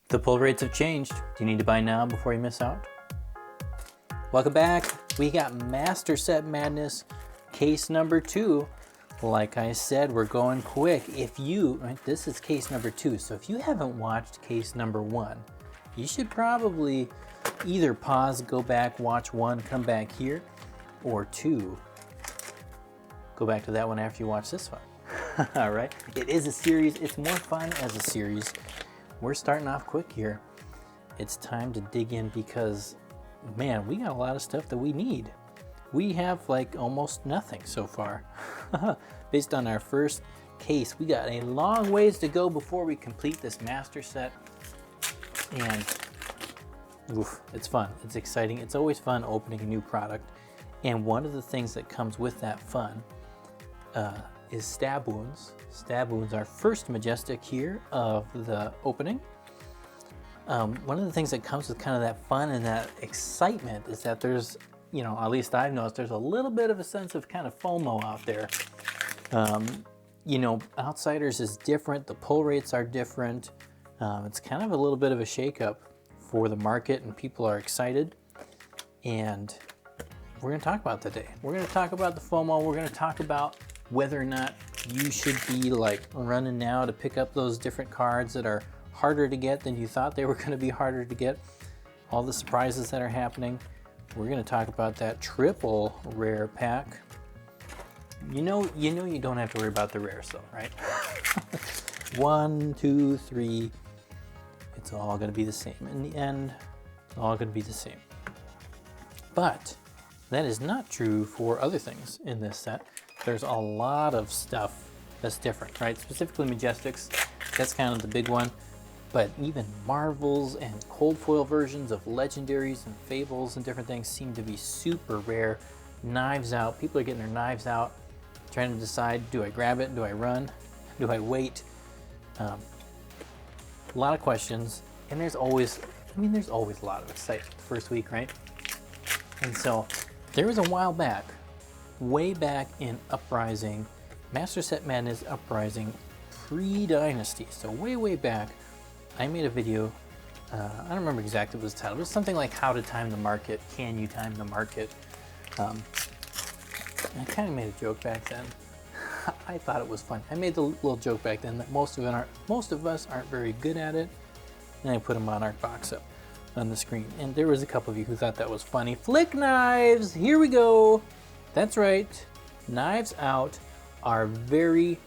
The pull rates have changed. Do you need to buy now before you miss out? Welcome back. We got Master Set Madness case number 2. Like I said, we're going quick. This is case number 2, so if you haven't watched case number 1, you should probably either pause, go back, watch 1, come back here, or 2, go back to that one after you watch this one. All right, it is a series. It's more fun as a series. We're starting off quick here. It's time to dig in because, man, we got a lot of stuff that we need. We have like almost nothing so far. Based on our first case, we got a long ways to go before we complete this master set. And oof, it's fun, it's exciting. It's always fun opening a new product. And one of the things that comes with that fun is stab wounds. Stab wounds are first majestic here of the opening. One of the things that comes with kind of that fun and that excitement is that there's, you know, at least I've noticed there's a little bit of a sense of kind of FOMO out there. You know, Outsiders is different, the pull rates are different. It's kind of a little bit of a shakeup for the market and people are excited. And we're gonna talk about today. We're gonna talk about the FOMO. We're gonna talk about whether or not you should be like running now to pick up those different cards that are harder to get than you thought they were gonna be harder to get. All the surprises that are happening. We're gonna talk about that triple rare pack. You know you don't have to worry about the rares though, right? 1, 2, 3, it's all gonna be the same. In the end, it's all gonna be the same. But that is not true for other things in this set. There's a lot of stuff that's different, right? Specifically Majestics, that's kind of the big one. But even Marvels and cold foil versions of Legendaries and Fables and different things seem to be super rare. Knives Out, people are getting their knives out, trying to decide, do I grab it, do I run, do I wait? A lot of questions, and there's always a lot of excitement the first week, right? And so there was a while back, way back in Uprising, Master Set Madness Uprising pre-Dynasty, so way back, I made a video, I don't remember exactly what it was titled, it was something like how to time the market, can you time the market? I kind of made a joke back then. I thought it was fun. I made the little joke back then that most of us aren't very good at it, and I put a Monarch box up on the screen. And there was a couple of you who thought that was funny. Flick Knives, here we go. That's right, Knives Out, our very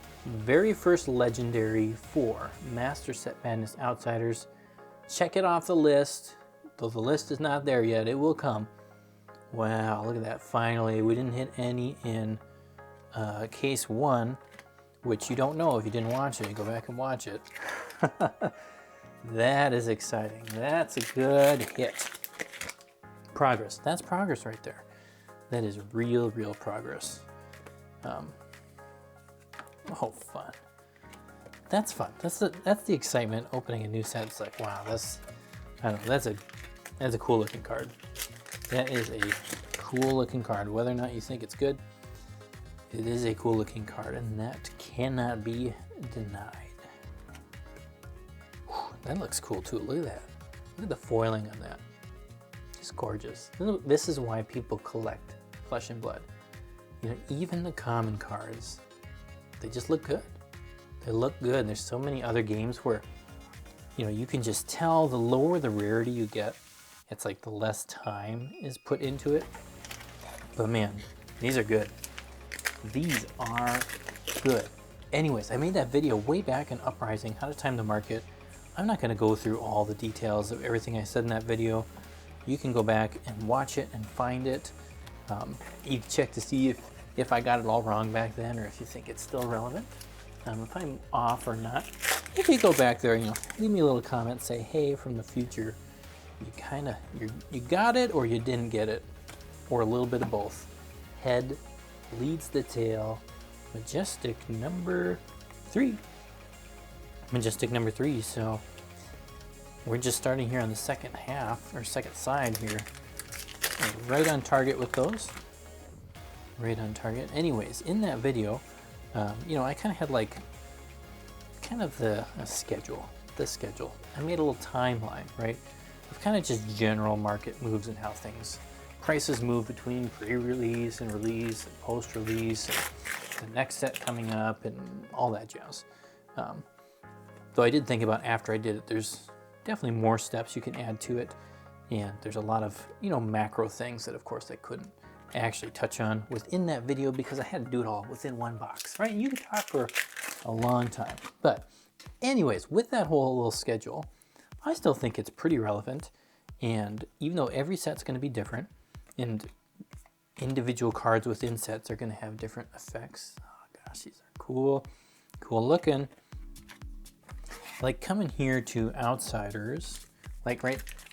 first legendary for Master Set Madness Outsiders. Check it off the list, though the list is not there yet, it will come. Wow, look at that, finally. We didn't hit any in case 1, which you don't know if you didn't watch it. Go back and watch it. That is exciting. That's a good hit. Progress, that's progress right there. That is real progress. Oh, fun. That's fun. That's the excitement opening a new set. It's like, wow, I don't know, that's a cool looking card. That is a cool looking card. Whether or not you think it's good, it is a cool looking card, and that cannot be denied. Whew, that looks cool too. Look at that. Look at the foiling on that. It's gorgeous. This is why people collect Flesh and Blood. You know, even the common cards, they just look good. They look good. There's so many other games where, you know, you can just tell the lower the rarity you get, it's like the less time is put into it. But man, these are good. These are good. Anyways, I made that video way back in Uprising, how to time the market. I'm not gonna go through all the details of everything I said in that video. You can go back and watch it and find it. You can check to see if I got it all wrong back then, or if you think it's still relevant. If I'm off or not. If you go back there, you know, leave me a little comment, say, hey, from the future, you got it or you didn't get it, or a little bit of both. Head leads the tail. Majestic number 3. Majestic number 3. So we're just starting here on the second half, or second side here. Right on target with those. Right on target. Anyways, in that video, you know, I kind of had like a schedule the schedule. I made a little timeline, right? Of kind of just general market moves and how prices move between pre-release and release and post-release and the next set coming up and all that jazz. Though I did think about after I did it, there's definitely more steps you can add to it. And there's a lot of, macro things that of course I couldn't actually touch on within that video because I had to do it all within one box, right? And you can talk for a long time. But anyways, with that whole little schedule, I still think it's pretty relevant. And even though every set's going to be different and individual cards within sets are going to have different effects. Oh gosh, these are cool looking. Like coming here to Outsiders, like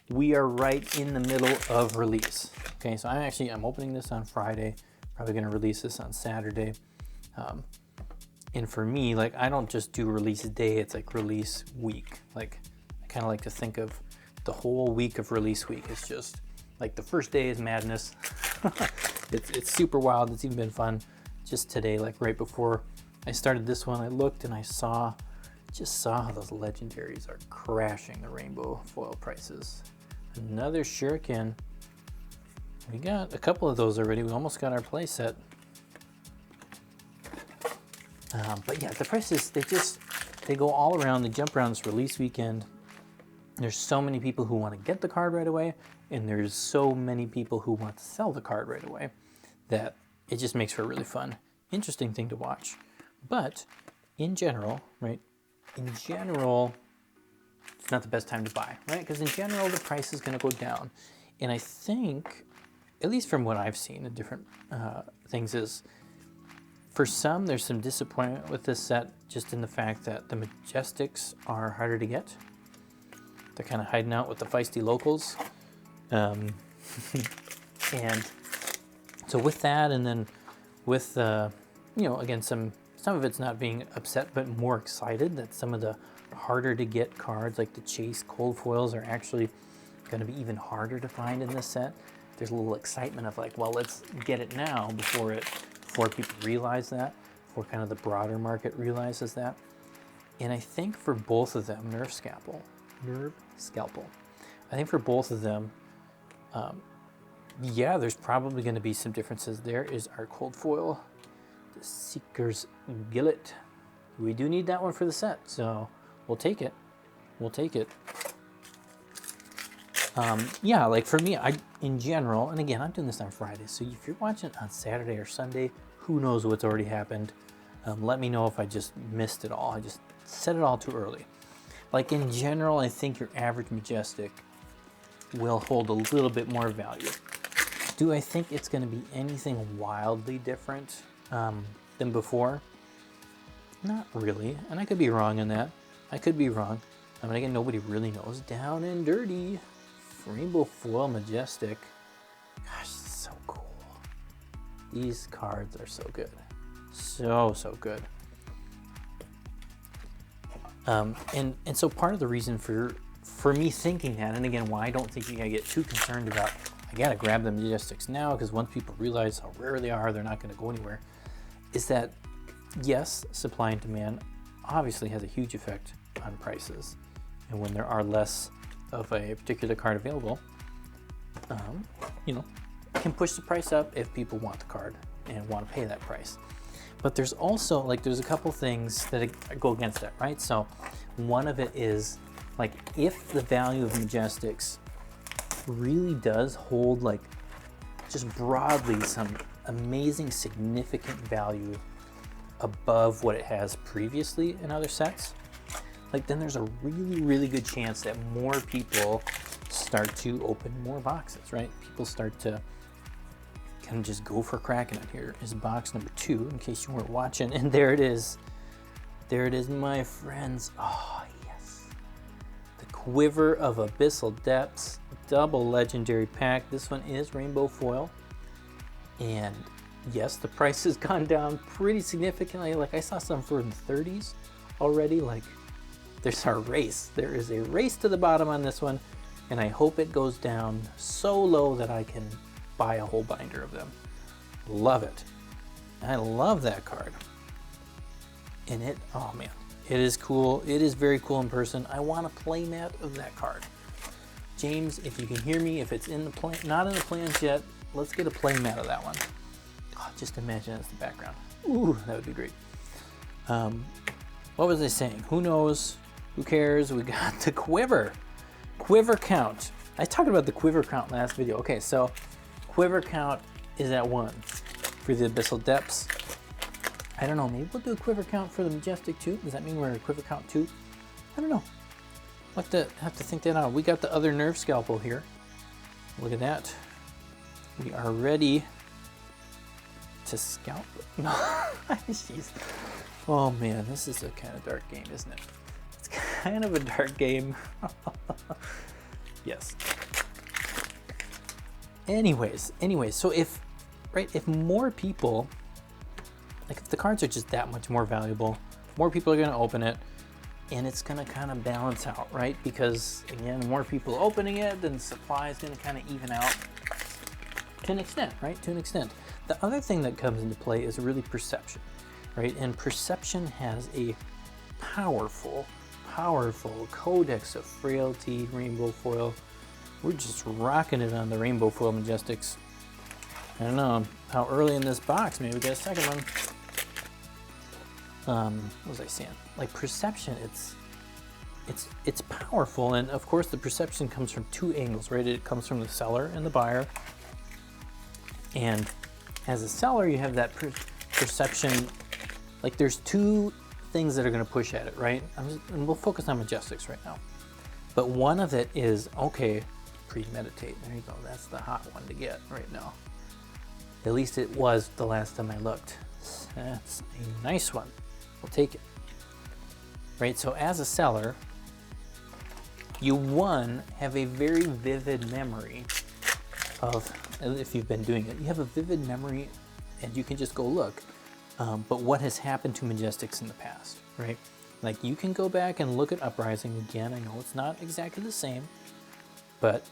we are right in the middle of release. Okay, so I'm opening this on Friday, probably gonna release this on Saturday. And for me, like I don't just do release day, it's like release week. Like I kind of like to think of the whole week of release week. It's just like the first day is madness. It's super wild, it's even been fun. Just today, like right before I started this one, I looked and I just saw how those legendaries are crashing the rainbow foil prices. Another shuriken. We got a couple of those already. We almost got our play set. But yeah, the prices, they go all around. They jump around this release weekend. There's so many people who want to get the card right away, and there's so many people who want to sell the card right away that it just makes for a really fun, interesting thing to watch. But in general, right? In general, it's not the best time to buy, right? Because in general, the price is going to go down. And I think, at least from what I've seen in different things, is for some, there's some disappointment with this set just in the fact that the Majestics are harder to get. They're kind of hiding out with the feisty locals. And so with that, and then with, again, some of it's not being upset, but more excited that some of the harder to get cards, like the Chase cold foils, are actually going to be even harder to find in this set. There's a little excitement of like, well, let's get it now before people realize that, before kind of the broader market realizes that. And I think for both of them, Nerve Scalpel. I think for both of them, yeah, there's probably going to be some differences. There is our cold foil, the Seeker's Gillet. We do need that one for the set, so we'll take it. Yeah, like for me, in general, and again, I'm doing this on Friday, so if you're watching on Saturday or Sunday, who knows what's already happened. Let me know if I just missed it all. I just said it all too early. Like in general, I think your average Majestic will hold a little bit more value. Do I think it's going to be anything wildly different than before? Not really, and I could be wrong in that. I could be wrong. I mean, again, nobody really knows. Down and Dirty, Rainbow Foil Majestic. Gosh, so cool. These cards are so good. So good. And so part of the reason for me thinking that, and again, why I don't think you gotta get too concerned about, I gotta grab the Majestics now, because once people realize how rare they are, they're not gonna go anywhere, is that, yes, supply and demand obviously has a huge effect on prices. And when there are less of a particular card available, it can push the price up if people want the card and want to pay that price. But there's also, like, there's a couple things that go against that, right? So one of it is, like, if the value of Majestics really does hold, like, just broadly some amazing significant value above what it has previously in other sets, like, then there's a really good chance that more people start to open more boxes, right? People start to kind of just go for cracking it. Here is box number 2, in case you weren't watching, and there it is. There it is, my friends. Oh, yes. The Quiver of Abyssal Depths, double legendary pack. This one is rainbow foil. And yes, the price has gone down pretty significantly. Like, I saw some for the 30s already. Like, there's a race. There is a race to the bottom on this one, and I hope it goes down so low that I can buy a whole binder of them. Love it. I love that card. And it, oh man, It is cool. It is very cool in person. I want a play mat of that card. James, if you can hear me, if it's in the plan, not in the plans yet, let's get a play mat of that one. Oh, just imagine that's the background. Ooh, that would be great. What was I saying? Who knows? Who cares? We got the quiver. Quiver count. I talked about the quiver count last video. Okay, so quiver count is at 1 for the Abyssal Depths. I don't know, maybe we'll do a quiver count for the Majestic too. Does that mean we're at a quiver count 2? I don't know. We'll have to think that out. We got the other Nerve Scalpel here. Look at that. We are ready to scalp. No, jeez. Oh man, this is a kind of dark game, isn't it? It's kind of a dark game. Yes. Anyways, so if more people, like if the cards are just that much more valuable, more people are gonna open it, and it's gonna kind of balance out, right? Because again, more people opening it, then supply is gonna kind of even out to an extent, right? To an extent. The other thing that comes into play is really perception, right? And perception has a powerful Codex of Frailty Rainbow Foil. We're just rocking it on the Rainbow Foil Majestics. I don't know how early in this box, maybe we get a second one. What was I saying? Like perception, it's powerful, and of course the perception comes from 2 angles, right? It comes from the seller and the buyer. And as a seller, you have that perception, like there's 2 things that are gonna push at it, right? And we'll focus on Majestics right now. But one of it is, okay, premeditate. There you go, that's the hot one to get right now. At least it was the last time I looked. That's a nice one. We'll take it. Right, so as a seller, you have a very vivid memory of, if you've been doing it, you have a vivid memory and you can just go look. But what has happened to Majestics in the past, right? Like you can go back and look at Uprising again. I know it's not exactly the same, but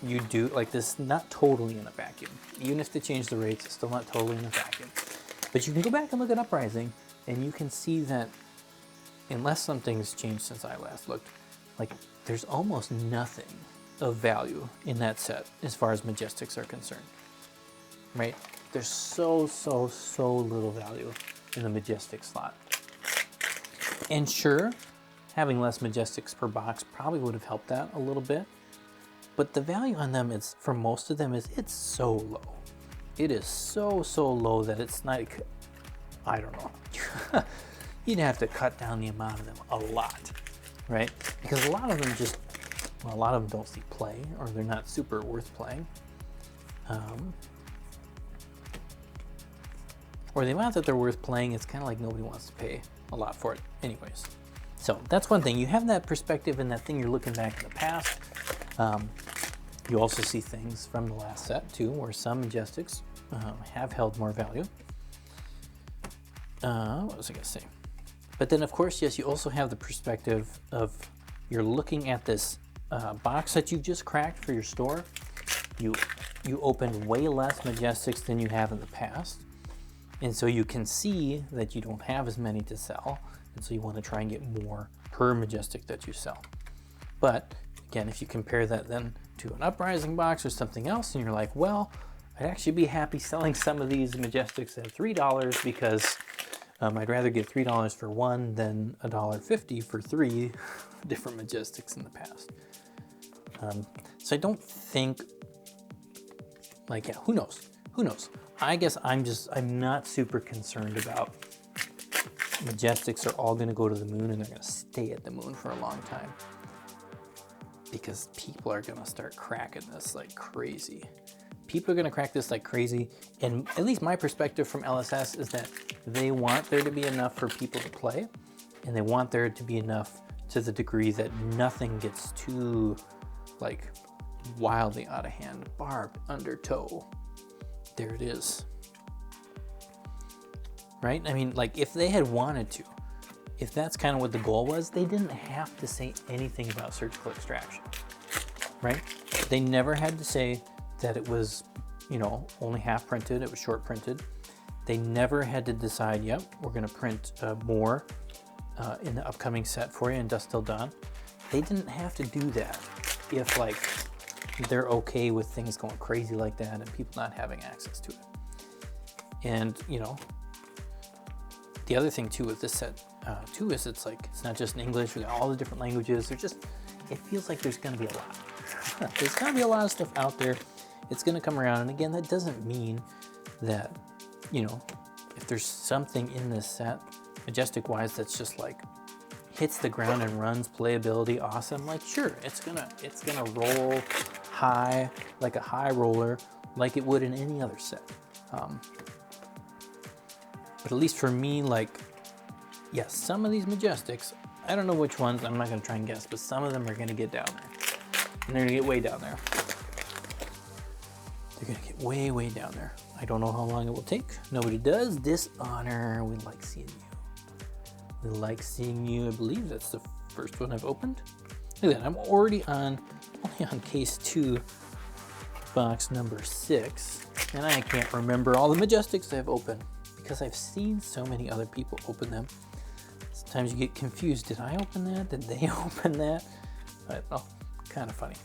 you do, like this, not totally in a vacuum. Even if they change the rates, it's still not totally in a vacuum. But you can go back and look at Uprising and you can see that unless something's changed since I last looked, like there's almost nothing of value in that set as far as Majestics are concerned, right? There's so little value in the Majestic slot. And sure, having less Majestics per box probably would have helped that a little bit, but the value on them is, for most of them, it's so low. It is so low that it's like, I don't know. You'd have to cut down the amount of them a lot, right? Because a lot of them just, well, a lot of them don't see play, or they're not super worth playing. Or the amount that they're worth playing, it's kind of like nobody wants to pay a lot for it anyways. So that's one thing. You have that perspective and that thing you're looking back in the past. You also see things from the last set too, where some Majestics have held more value. What was I gonna say? But then of course, yes, you also have the perspective of, you're looking at this box that you've just cracked for your store. You opened way less Majestics than you have in the past. And so you can see that you don't have as many to sell. And so you want to try and get more per Majestic that you sell. But again, if you compare that then to an Uprising box or something else, and you're like, well, I'd actually be happy selling some of these Majestics at $3 because I'd rather get $3 for one than $1.50 for 3 different Majestics in the past. So I don't think, like, yeah, who knows? Who knows? I guess I'm not super concerned about Majestics are all gonna go to the moon and they're gonna stay at the moon for a long time. Because people are gonna start cracking this like crazy. People are gonna crack this like crazy, and at least my perspective from LSS is that they want there to be enough for people to play, and they want there to be enough to the degree that nothing gets too like wildly out of hand. Barb, undertow. There it is. Right? I mean, like if they had wanted to, if that's kind of what the goal was, they didn't have to say anything about surgical extraction, right? They never had to say that it was, you know, only half printed, it was short printed. They never had to decide, yep, we're gonna print more in the upcoming set for you in Dusk Till Dawn. They didn't have to do that if like they're okay with things going crazy like that and people not having access to it. And you know, the other thing too with this set too is it's like it's not just in English. We got all the different languages. They're just, it feels like there's going to be a lot. There's going to be a lot of stuff out there. It's going to come around, and again, that doesn't mean that, you know, if there's something in this set majestic wise that's just like hits the ground and runs, playability awesome, like sure, it's gonna roll high like a high roller like it would in any other set. But at least for me, like, yes, some of these majestics, I don't know which ones, I'm not gonna try and guess, but some of them are gonna get down there, and they're gonna get way down there. They're gonna get way, way down there. I don't know how long it will take. Nobody does. Dishonor, we like seeing you. We like seeing you. I believe that's the first one I've opened. Look at that, I'm only on case 2, box number 6, and I can't remember all the majestics I've opened because I've seen so many other people open them. Sometimes you get confused. Did I open that? Did they open that? I don't know, kind of funny.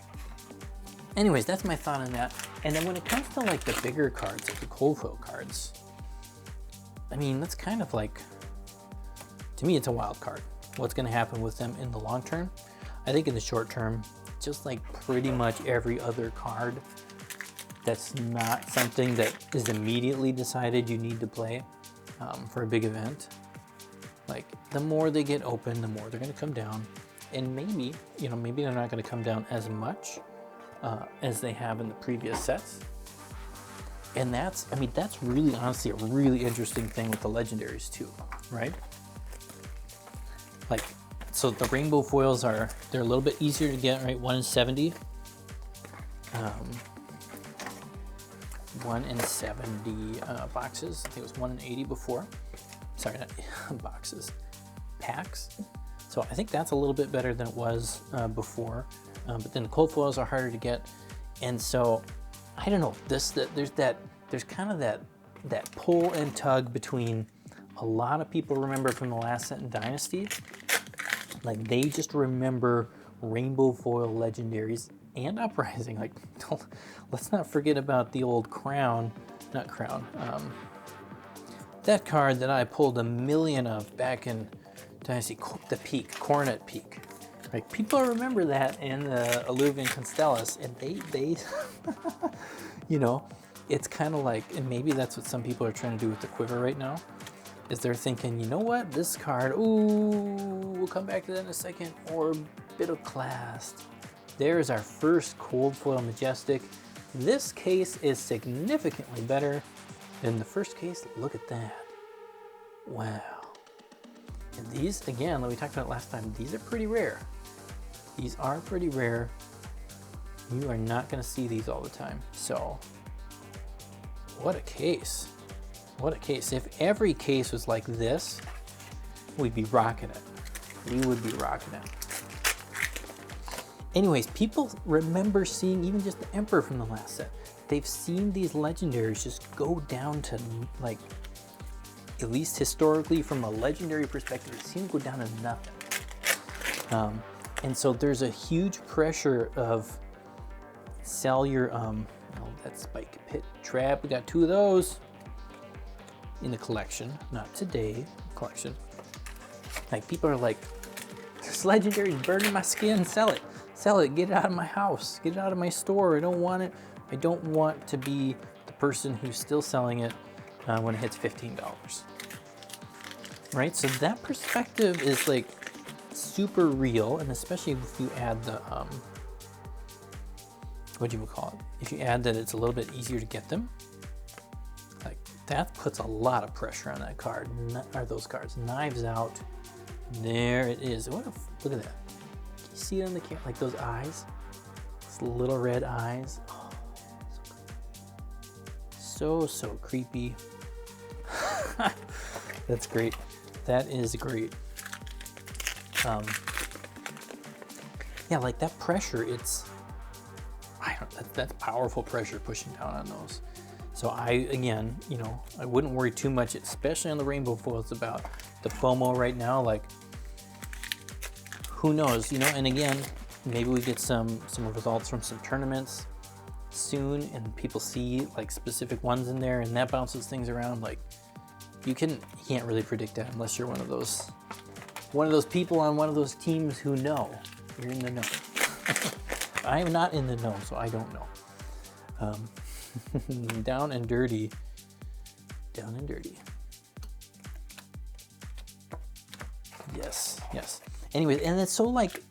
Anyways, that's my thought on that. And then when it comes to like the bigger cards, like the cold foil cards, I mean, that's kind of like, to me, it's a wild card. What's gonna happen with them in the long term? I think in the short term, just like pretty much every other card, that's not something that is immediately decided you need to play for a big event. Like the more they get open, the more they're gonna come down. And maybe, you know, maybe they're not gonna come down as much as they have in the previous sets. And that's, I mean, that's really honestly a really interesting thing with the legendaries too, right? Like, so the rainbow foils are, they're a little bit easier to get, right? 1 in 70. 1 in 70 boxes. I think it was 1 in 80 before. Sorry, not boxes, packs. So I think that's a little bit better than it was before. But then the cold foils are harder to get. And so, I don't know, there's kind of that pull and tug between a lot of people remember from the last set in Dynasty. Like they just remember rainbow foil legendaries and Uprising. Like, let's not forget about the old Crown, not Crown, that card that I pulled a million of back in Dynasty, the Peak, Coronet Peak. Right, people remember that in the Alluvian Constellus, and they you know, it's kind of like, and maybe that's what some people are trying to do with the quiver right now, is they're thinking, you know what, this card, ooh, we'll come back to that in a second, Orbitoclast. There's our first cold foil majestic. This case is significantly better than the first case. Look at that. Wow. And these, again, like we talked about last time, these are pretty rare. These are pretty rare. You are not gonna see these all the time. So, what a case. What a case. If every case was like this, we'd be rocking it. We would be rocking it. Anyways, people remember seeing even just the Emperor from the last set. They've seen these legendaries just go down to, like, at least historically from a legendary perspective, it seems to go down to nothing. And so there's a huge pressure of sell your, that Spike Pit Trap, we got 2 of those in the collection, not today, collection. Like people are like, this legendary is burning my skin, sell it, get it out of my house, get it out of my store, I don't want it. I don't want to be the person who's still selling it when it hits $15. Right, so that perspective is like super real, and especially if you add the, what do you call it? If you add that it's a little bit easier to get them, like that puts a lot of pressure on that card, or those cards. Knives Out, there it is. What look at that. Can you see it on the camera? Like those eyes, those little red eyes. Oh, so creepy. That's great. That is great. Yeah, like that pressure, that's powerful pressure pushing down on those. So again, you know, I wouldn't worry too much, especially on the rainbow foils, about the FOMO right now. Like who knows, you know, and again, maybe we get some results from some tournaments soon and people see like specific ones in there and that bounces things around. Like you can't really predict that unless you're one of those people on one of those teams who know. You're in the know. I am not in the know, so I don't know. Down and dirty. Down and dirty. Yes, yes. Anyways, and it's so like,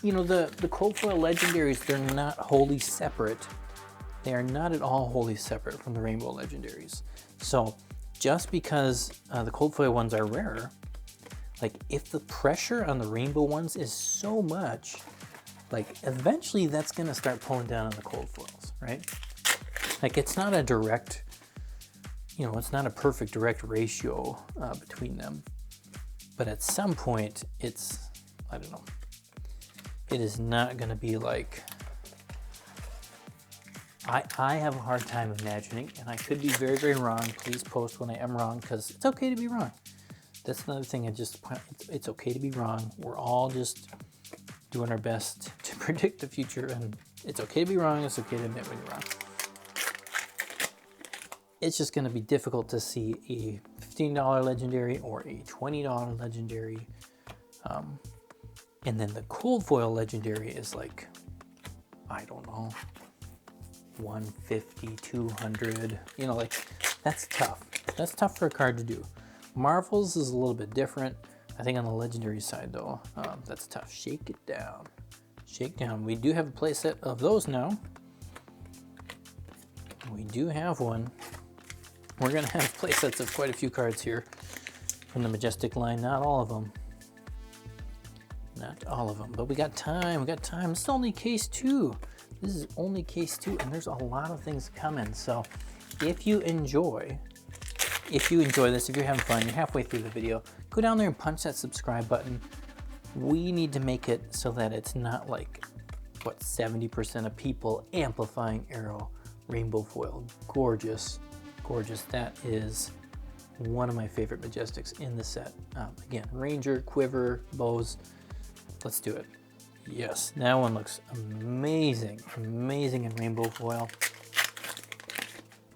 you know, the cold foil legendaries, they're not wholly separate. They are not at all wholly separate from the rainbow legendaries. So just because the cold foil ones are rarer, like if the pressure on the rainbow ones is so much, like eventually that's gonna start pulling down on the cold foils, right? Like it's not a direct, you know, it's not a perfect direct ratio between them. But at some point it's, I don't know, it is not gonna be like, I have a hard time imagining, and I could be very, very wrong. Please post when I am wrong, because it's okay to be wrong. That's another thing it's okay to be wrong. We're all just doing our best to predict the future, and it's okay to be wrong. It's okay to admit when you're wrong. It's just gonna be difficult to see a $15 legendary or a $20 legendary. And then the cold foil legendary is like, I don't know, 150, 200, you know, like that's tough. That's tough for a card to do. Marvels is a little bit different. I think on the legendary side though, that's tough. Shake it down. Shake down. We do have a playset of those now. We do have one. We're gonna have playsets of quite a few cards here from the Majestic line. Not all of them. Not all of them, but we got time. We got time. This is only case 2. This is only case 2, and there's a lot of things coming. So if you enjoy this, if you're having fun, you're halfway through the video, go down there and punch that subscribe button. We need to make it so that it's not like, what, 70% of people amplifying arrow rainbow foil. Gorgeous, gorgeous. That is one of my favorite Majestics in the set. Again, Ranger, Quiver, Bows. Let's do it. Yes, that one looks amazing, amazing in rainbow foil.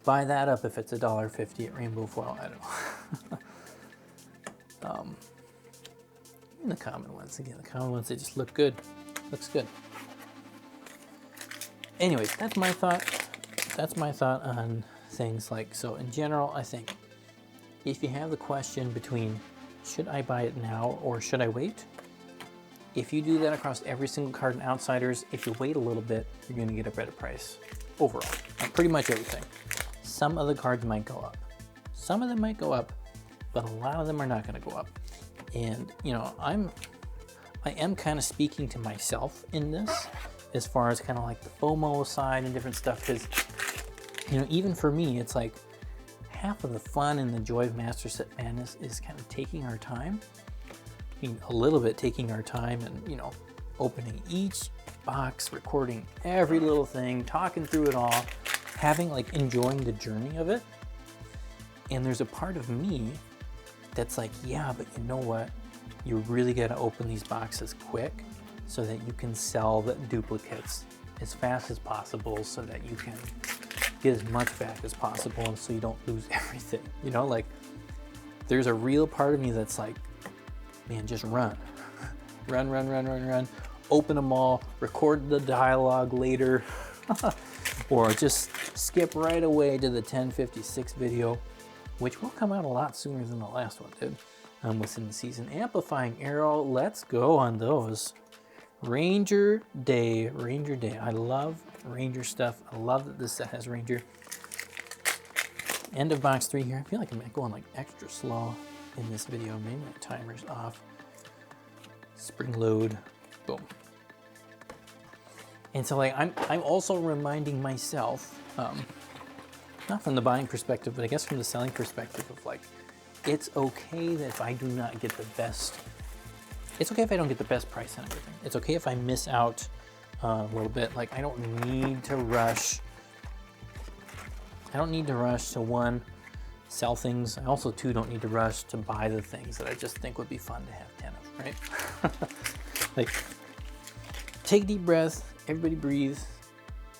Buy that up if it's $1.50 at rainbow foil. I don't know. And the common ones, again, the common ones, they just look good. Looks good. Anyways, that's my thought. That's my thought on things like, so in general, I think if you have the question between should I buy it now or should I wait? If you do that across every single card in Outsiders, if you wait a little bit, you're gonna get a better price overall, on pretty much everything. Some of the cards might go up. Some of them might go up, but a lot of them are not gonna go up. And you know, I am kind of speaking to myself in this, as far as kind of like the FOMO side and different stuff, because you know, even for me, it's like half of the fun and the joy of Master Set Madness is kind of taking our time. A little bit taking our time and, you know, opening each box, recording every little thing, talking through it all, having like enjoying the journey of it. And there's a part of me that's like, yeah, but you know what? You really got to open these boxes quick so that you can sell the duplicates as fast as possible so that you can get as much back as possible and so you don't lose everything. You know, like there's a real part of me that's like, man, just run. Run. Open them all, record the dialogue later, or just skip right away to the 1056 video, which will come out a lot sooner than the last one did within the season. Amplifying Arrow, let's go on those. Ranger Day. I love Ranger stuff. I love that this set has Ranger. End of box 3 here. I feel like I'm going like extra slow in this video. Maybe my timer's off. Spring load, boom. And so like I'm also reminding myself, not from the buying perspective, but I guess from the selling perspective of like, it's okay that if I do not get the best, it's okay if I don't get the best price on everything. It's okay if I miss out a little bit. Like I don't need to rush. I don't need to rush to, one, sell things. I also, two, don't need to rush to buy the things that I just think would be fun to have 10 of, right? Like, take a deep breath, everybody breathe.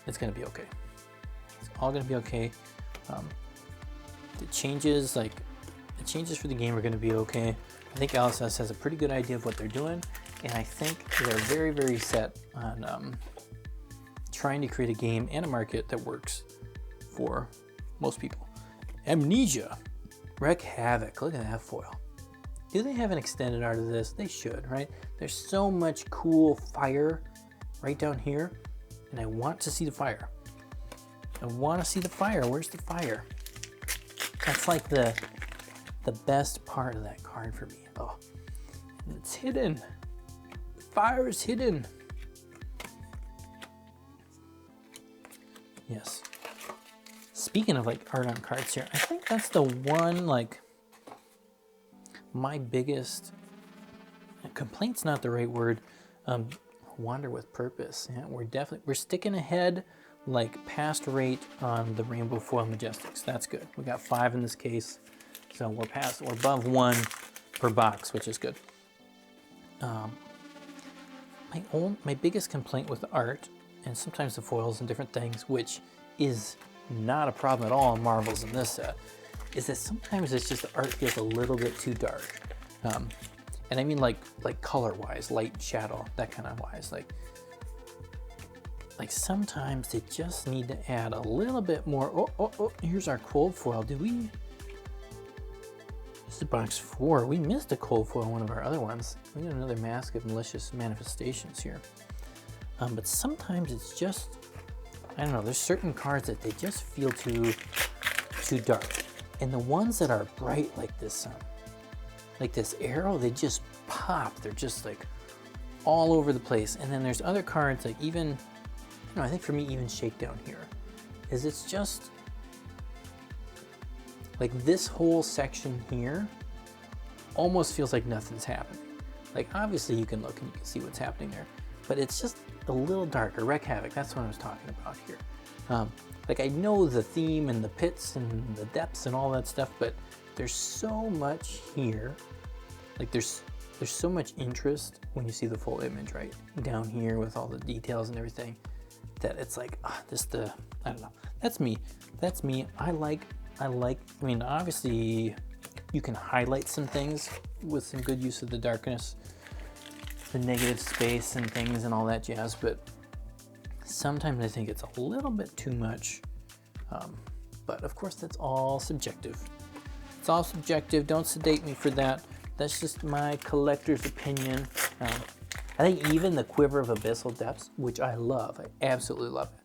It's gonna be okay. It's all gonna be okay. The changes for the game are gonna be okay. I think LSS has a pretty good idea of what they're doing, and I think they're very, very set on trying to create a game and a market that works for most people. Amnesia, Wreak Havoc, look at that foil. Do they have an extended art of this? They should, right? There's so much cool fire right down here, and I want to see the fire. I want to see the fire. Where's the fire? That's like the best part of that card for me. Oh, and it's hidden. The fire is hidden. Yes. Speaking of like art on cards here, I think that's the one, like, my biggest complaint's not the right word. Wander with purpose. Yeah, we're sticking ahead like past rate on the rainbow foil majestics. That's good. We got 5 in this case, so we're above 1 per box, which is good. My biggest complaint with the art, and sometimes the foils and different things, which is not a problem at all in Marvels in this set, is that sometimes it's just the art feels a little bit too dark. And I mean like color-wise, light, shadow, that kind of wise. Like sometimes they just need to add a little bit more. Oh, here's our cold foil. This is box 4. We missed a cold foil in one of our other ones. We got another Mask of Malicious Manifestations here. But sometimes it's just, I don't know, there's certain cards that they just feel too dark. And the ones that are bright like this arrow, they just pop. They're just like all over the place. And then there's other cards like even, I think for me, even Shakedown here, is it's just like this whole section here almost feels like nothing's happening. Like obviously you can look and you can see what's happening there, but it's just a little darker. Wreak Havoc, that's what I was talking about here. Like I know the theme and the pits and the depths and all that stuff, but there's so much here. Like there's so much interest when you see the full image right down here with all the details and everything, that it's like, I don't know. That's me. I mean, obviously you can highlight some things with some good use of the darkness, the negative space and things and all that jazz, but sometimes I think it's a little bit too much. But of course that's all subjective. It's all subjective. Don't sedate me for that. That's just my collector's opinion. I think even the Quiver of Abyssal Depths, which I love, I absolutely love it.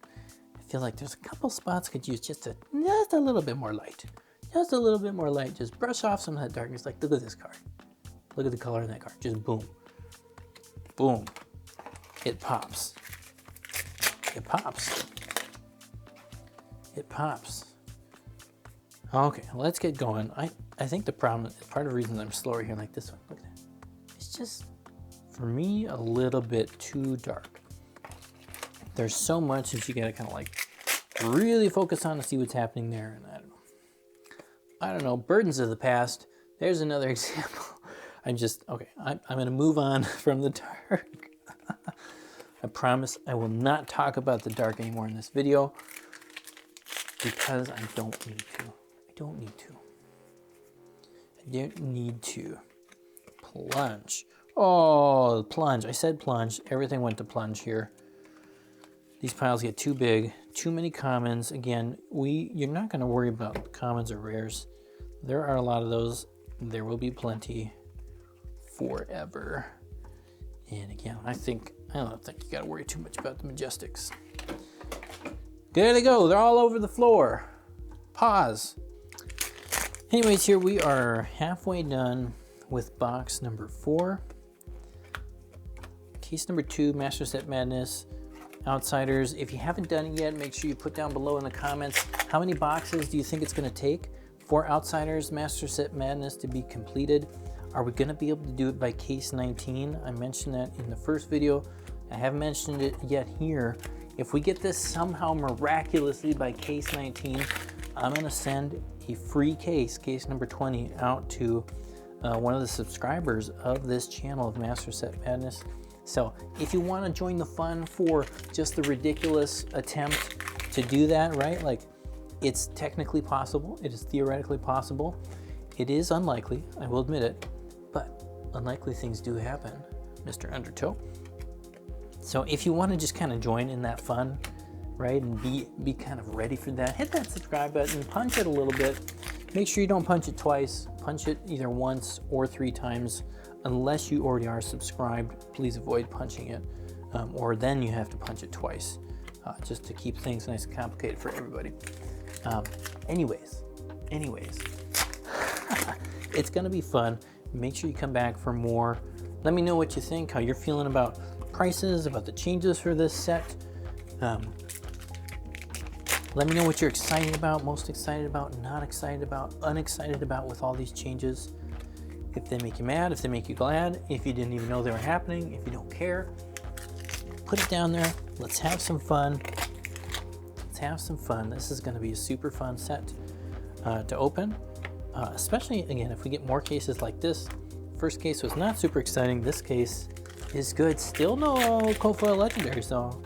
I feel like there's a couple spots could use just a little bit more light. Just a little bit more light. Just brush off some of that darkness. Like, look at this card. Look at the color in that card. Just boom. Boom. It pops. It pops. It pops. Okay, let's get going. I think the problem, part of the reason I'm slower here, like this one, look at that. It's just, for me, a little bit too dark. There's so much that you gotta kind of like really focus on to see what's happening there, and I don't know, Burdens of the Past, there's another example. I'm gonna move on from the dark. I promise I will not talk about the dark anymore in this video, because I don't need to. I don't need to. Plunge. Oh, plunge. I said plunge. Everything went to plunge here. These piles get too big. Too many commons. Again, you're not going to worry about commons or rares. There are a lot of those. There will be plenty forever. And again, I don't think you got to worry too much about the Majestics. There they go. They're all over the floor. Pause. Anyways, here we are halfway done with box number 4. Case number 2, Master Set Madness, Outsiders. If you haven't done it yet, make sure you put down below in the comments, how many boxes do you think it's going to take for Outsiders Master Set Madness to be completed? Are we going to be able to do it by case 19? I mentioned that in the first video. I haven't mentioned it yet here. If we get this somehow miraculously by case 19, I'm going to send a free case number 20, out to one of the subscribers of this channel of Master Set Madness. So if you want to join the fun for just the ridiculous attempt to do that, right? Like, it's technically possible. It is theoretically possible. It is unlikely, I will admit it, but unlikely things do happen, Mr. Undertow. So if you want to just kind of join in that fun, right, and be kind of ready for that, hit that subscribe button, punch it a little bit. Make sure you don't punch it twice. Punch it either once or 3 times. Unless you already are subscribed, please avoid punching it, or then you have to punch it twice, just to keep things nice and complicated for everybody. Anyways, it's gonna be fun. Make sure you come back for more. Let me know what you think, how you're feeling about prices, about the changes for this set. Let me know what you're excited about, most excited about, not excited about, unexcited about with all these changes. If they make you mad, if they make you glad, if you didn't even know they were happening, if you don't care, put it down there. Let's have some fun. Let's have some fun. This is gonna be a super fun set to open, especially, again, if we get more cases like this. First case was not super exciting. This case is good. Still no cold foil legendaries though.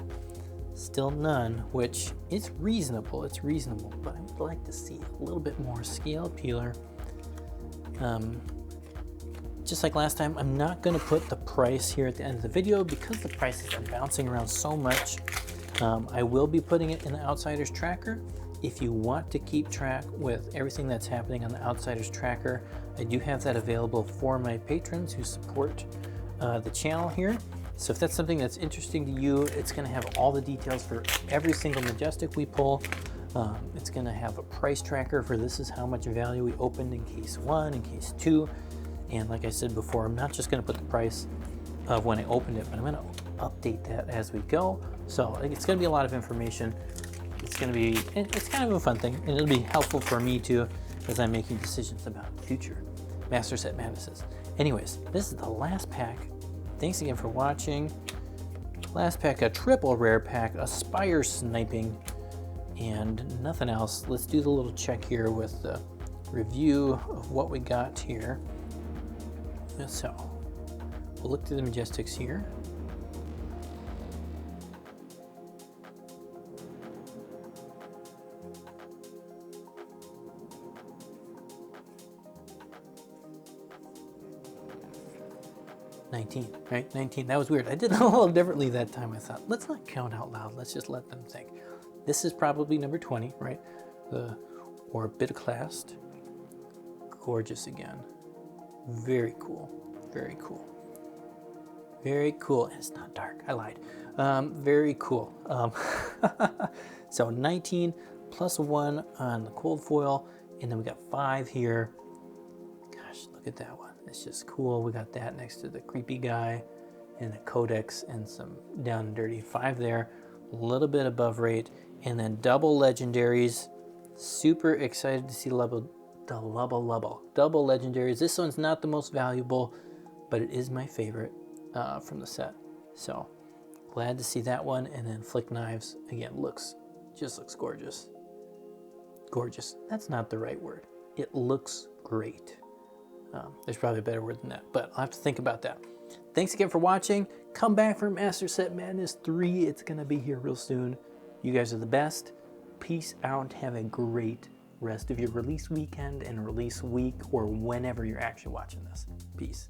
Still none, which is reasonable. It's reasonable, but I would like to see a little bit more scale peeler. Just like last time, I'm not gonna put the price here at the end of the video because the prices are bouncing around so much. I will be putting it in the Outsiders Tracker. If you want to keep track with everything that's happening on the Outsiders Tracker, I do have that available for my patrons who support the channel here. So if that's something that's interesting to you, it's gonna have all the details for every single Majestic we pull. It's gonna have a price tracker for this is how much value we opened in case 1 and case 2. And like I said before, I'm not just gonna put the price of when I opened it, but I'm gonna update that as we go. So it's gonna be a lot of information. It's kind of a fun thing, and it'll be helpful for me too as I'm making decisions about future Master Set Madnesses. Anyways, this is the last pack. Thanks again for watching. Last pack, a triple rare pack, a Spire Sniping, and nothing else. Let's do the little check here with the review of what we got here. So we'll look through the Majestics here. Right? 19. That was weird. I did it a little differently that time. I thought, let's not count out loud. Let's just let them think. This is probably number 20, right? The Orbitoclast. Gorgeous again. Very cool. Very cool. Very cool. And it's not dark. I lied. Very cool. So 19 plus 1 on the cold foil. And then we got 5 here. Gosh, look at that one. It's just cool. We got that next to the creepy guy and the Codex and some down and dirty 5 there. A little bit above rate. And then double legendaries. Super excited to see double legendaries. This one's not the most valuable, but it is my favorite from the set. So glad to see that one. And then Flick Knives again, just looks gorgeous. Gorgeous. That's not the right word. It looks great. There's probably a better word than that, but I'll have to think about that. Thanks again for watching. Come back for Master Set Madness 3. It's gonna be here real soon. You guys are the best. Peace out. Have a great rest of your release weekend and release week, or whenever you're actually watching this. Peace.